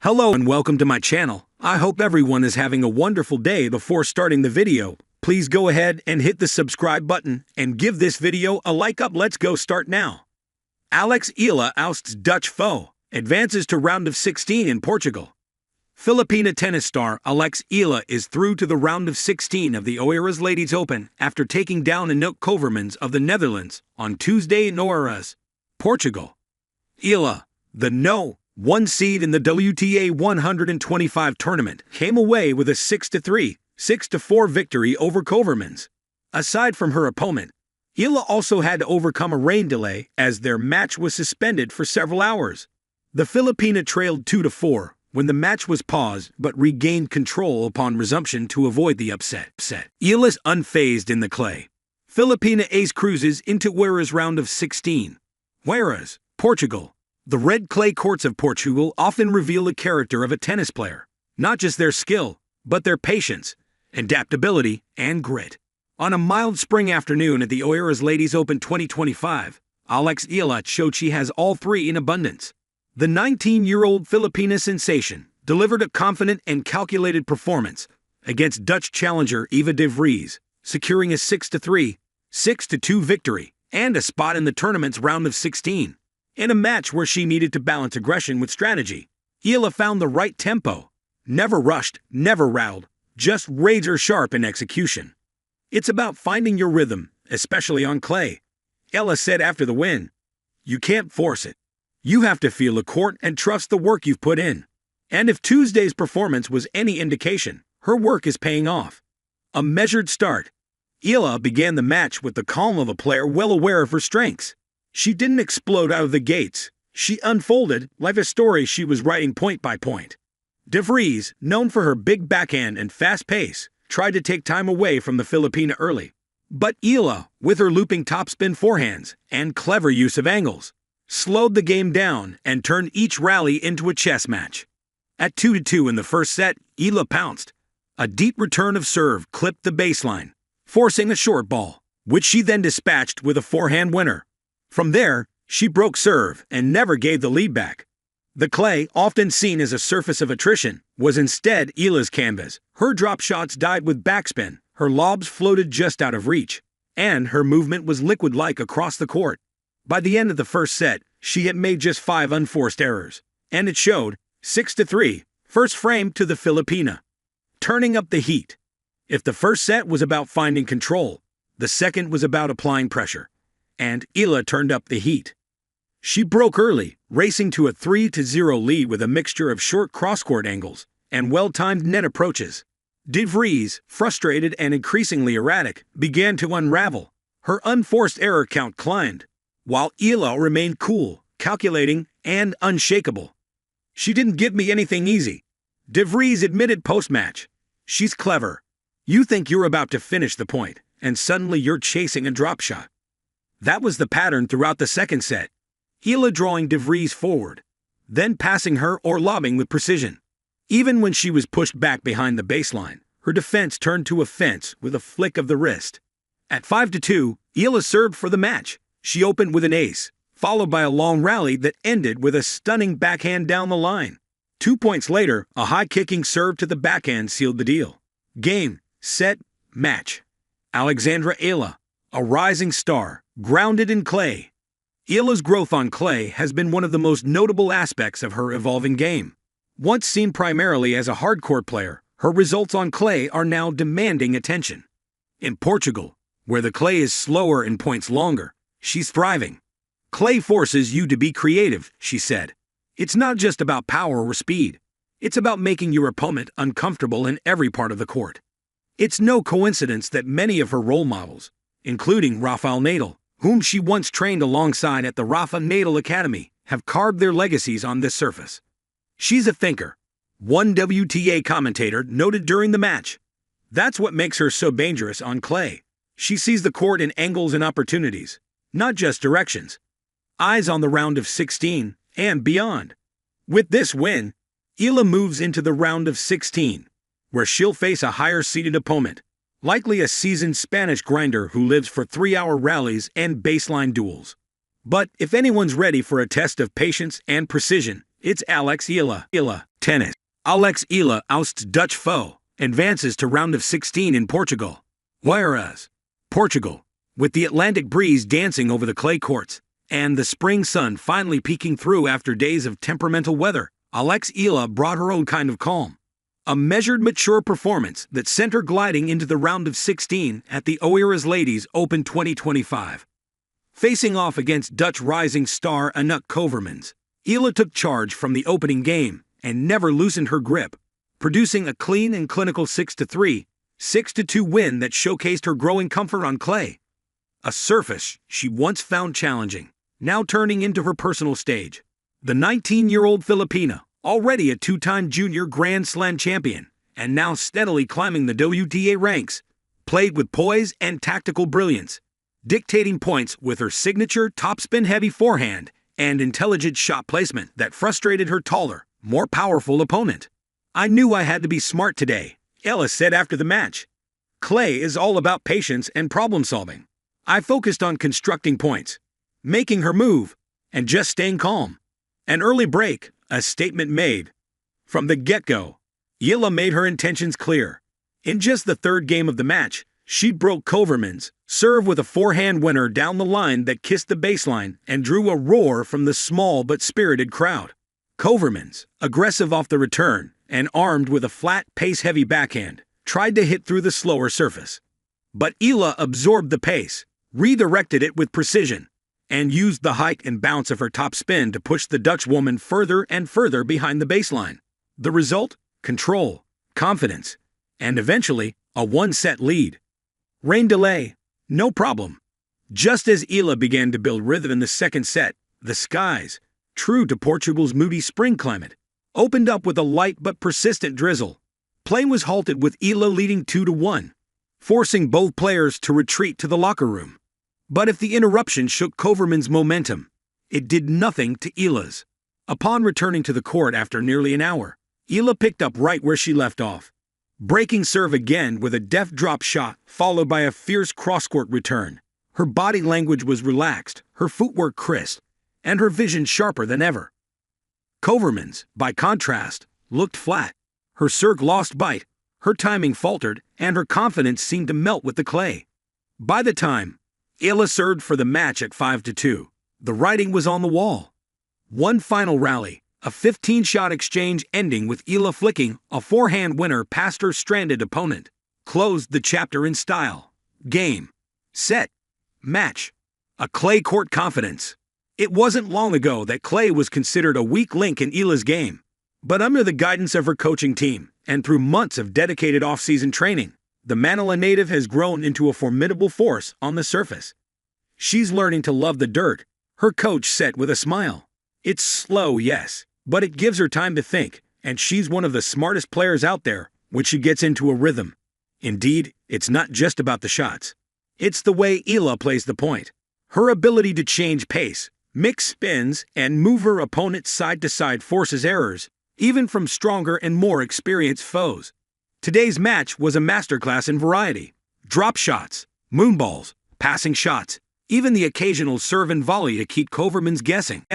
Hello and welcome to my channel. I hope everyone is having a wonderful day. Before starting the video, please go ahead and hit the subscribe button and give this video a like up. Let's go start now. Alex Eala ousts Dutch foe, advances to round of 16 in Portugal. Filipina tennis star Alex Eala is through to the round of 16 of the Oeiras Ladies Open after taking down Anouk Koevermans of the Netherlands on Tuesday in Oeiras, Portugal. Eala, the No. 1 seed in the WTA 125 tournament, came away with a 6-3, 6-4 victory over Koevermans. Aside from her opponent, Eala also had to overcome a rain delay as their match was suspended for several hours. The Filipina trailed 2-4 when the match was paused but regained control upon resumption to avoid the upset. Eala's unfazed in the clay. Filipina ace cruises into Oeiras round of 16. Oeiras, Portugal. The red clay courts of Portugal often reveal the character of a tennis player, not just their skill, but their patience, adaptability, and grit. On a mild spring afternoon at the Oeiras Ladies Open 2025, Alex Eala showed she has all three in abundance. The 19-year-old Filipina sensation delivered a confident and calculated performance against Dutch challenger Eva de Vries, securing a 6-3, 6-2 victory and a spot in the tournament's round of 16. In a match where she needed to balance aggression with strategy, Eala found the right tempo. Never rushed, never rattled, just razor-sharp in execution. It's about finding your rhythm, especially on clay. Eala said after the win, "You can't force it. You have to feel the court and trust the work you've put in." And if Tuesday's performance was any indication, her work is paying off. A measured start. Eala began the match with the calm of a player well aware of her strengths. She didn't explode out of the gates. She unfolded like a story she was writing point by point. De Vries, known for her big backhand and fast pace, tried to take time away from the Filipina early. But Eala, with her looping topspin forehands and clever use of angles, slowed the game down and turned each rally into a chess match. At 2-2 in the first set, Eala pounced. A deep return of serve clipped the baseline, forcing a short ball, which she then dispatched with a forehand winner. From there, she broke serve and never gave the lead back. The clay, often seen as a surface of attrition, was instead Eala's canvas. Her drop shots died with backspin, her lobs floated just out of reach, and her movement was liquid-like across the court. By the end of the first set, she had made just 5 unforced errors, and it showed. 6-3, first frame to the Filipina. Turning up the heat. If the first set was about finding control, the second was about applying pressure. And Eala turned up the heat. She broke early, racing to a 3-0 lead with a mixture of short cross-court angles and well-timed net approaches. De Vries, frustrated and increasingly erratic, began to unravel. Her unforced error count climbed, while Eala remained cool, calculating, and unshakable. "She didn't give me anything easy," De Vries admitted post-match. "She's clever. You think you're about to finish the point, and suddenly you're chasing a drop shot." That was the pattern throughout the second set. Eala drawing De Vries forward, then passing her or lobbing with precision. Even when she was pushed back behind the baseline, her defense turned to offense with a flick of the wrist. At 5-2, Eala served for the match. She opened with an ace, followed by a long rally that ended with a stunning backhand down the line. 2 points later, a high-kicking serve to the backhand sealed the deal. Game, set, match. Alexandra Eala, a rising star, grounded in clay. Eala's growth on clay has been one of the most notable aspects of her evolving game. Once seen primarily as a hardcourt player, her results on clay are now demanding attention. In Portugal, where the clay is slower and points longer, she's thriving. "Clay forces you to be creative," she said. "It's not just about power or speed. It's about making your opponent uncomfortable in every part of the court." It's no coincidence that many of her role models, including Rafael Nadal, whom she once trained alongside at the Rafa Nadal Academy, have carved their legacies on this surface. "She's a thinker," one WTA commentator noted during the match. "That's what makes her so dangerous on clay. She sees the court in angles and opportunities, not just directions. Eyes on the round of 16 and beyond." With this win, Eala moves into the round of 16, where she'll face a higher-seeded opponent, likely a seasoned Spanish grinder who lives for 3-hour rallies and baseline duels. But if anyone's ready for a test of patience and precision, It's Alex Eala. Tennis. Alex Eala ousts Dutch foe, advances to round of 16 in Portugal. Oeiras, Portugal. With the Atlantic breeze dancing over the clay courts, and the spring sun finally peeking through after days of temperamental weather, Alex Eala brought her own kind of calm. A measured, mature performance that sent her gliding into the round of 16 at the Oeiras Ladies Open 2025. Facing off against Dutch rising star Anouk Koevermans, Eala took charge from the opening game and never loosened her grip, producing a clean and clinical 6-3, 6-2 win that showcased her growing comfort on clay, a surface she once found challenging, now turning into her personal stage. The 19-year-old Filipina, already a two-time junior Grand Slam champion, and now steadily climbing the WTA ranks, played with poise and tactical brilliance, dictating points with her signature topspin-heavy forehand and intelligent shot placement that frustrated her taller, more powerful opponent. "I knew I had to be smart today," Eala said after the match. "Clay is all about patience and problem-solving. I focused on constructing points, making her move, and just staying calm. An early break, a statement made. From the get-go, Eala made her intentions clear. In just the third game of the match, she broke Koevermans' serve with a forehand winner down the line that kissed the baseline and drew a roar from the small but spirited crowd. Koevermans, aggressive off the return and armed with a flat, pace-heavy backhand, tried to hit through the slower surface. But Eala absorbed the pace, redirected it with precision, and used the height and bounce of her topspin to push the Dutch woman further and further behind the baseline. The result? Control, confidence, and eventually, a one-set lead. Rain delay? No problem. Just as Eala began to build rhythm in the second set, the skies, true to Portugal's moody spring climate, opened up with a light but persistent drizzle. Play was halted with Eala leading 2-1, forcing both players to retreat to the locker room. But if the interruption shook Koevermans' momentum, it did nothing to Eala's. Upon returning to the court after nearly an hour, Eala picked up right where she left off, breaking serve again with a deft drop shot followed by a fierce cross-court return. Her body language was relaxed, her footwork crisp, and her vision sharper than ever. Koevermans, by contrast, looked flat. Her serve lost bite, her timing faltered, and her confidence seemed to melt with the clay. By the time Eala served for the match at 5-2, the writing was on the wall. One final rally, a 15-shot exchange ending with Eala flicking a forehand winner past her stranded opponent, closed the chapter in style. Game, set, match. A clay court confidence. It wasn't long ago that clay was considered a weak link in Eala's game. But under the guidance of her coaching team, and through months of dedicated off-season training, the Manila native has grown into a formidable force on the surface. She's learning to love the dirt, her coach said with a smile. It's slow, yes, but it gives her time to think, and she's one of the smartest players out there when she gets into a rhythm. Indeed, it's not just about the shots. It's the way Eala plays the point. Her ability to change pace, mix spins, and move her opponent side to side forces errors, even from stronger and more experienced foes. Today's match was a masterclass in variety. Drop shots, moonballs, passing shots, even the occasional serve and volley to keep Koevermans guessing.